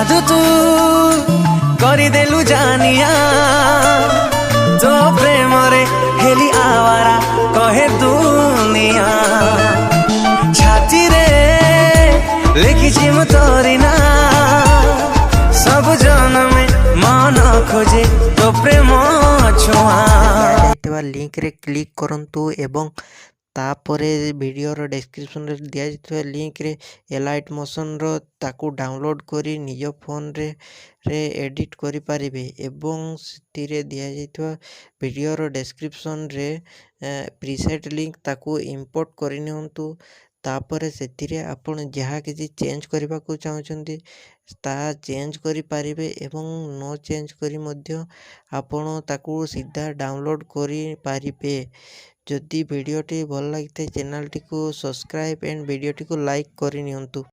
जादू तू କରିଦେଲୁ ଜାନିଆ तो प्रेम रे हेली आवारा कहे दुनिया छाती रे लिखी मु तोरी ना सब जन में मन खोजे तो प्रेम छुआ लिंक रे क्लिक करंतु एवं तापरे वीडियो डिस्क्रिप्शन रे दिया जाइଥିବା लिंक रे एलाइट मोशन रो ताकू डाउनलोड करी निज फोन रे एडिट करि पारिबे एवं सितिरे दिया जाइଥିବା वीडियो रो डिस्क्रिप्शन रे प्रीसेट लिंक ताकू इंपोर्ट करि नियंतु तापरे सेतिरे आपण जहा किछि चेंज करबा को चाहउछंती ता चेंज करि पारिबे एवं नो चेंज करी मध्य आपण ताकू सीधा डाउनलोड करि पारिबे। जदि वीडियोटी भल लगी चैनल टी को सब्सक्राइब एंड वीडियोटी को लाइक करि नियंतु।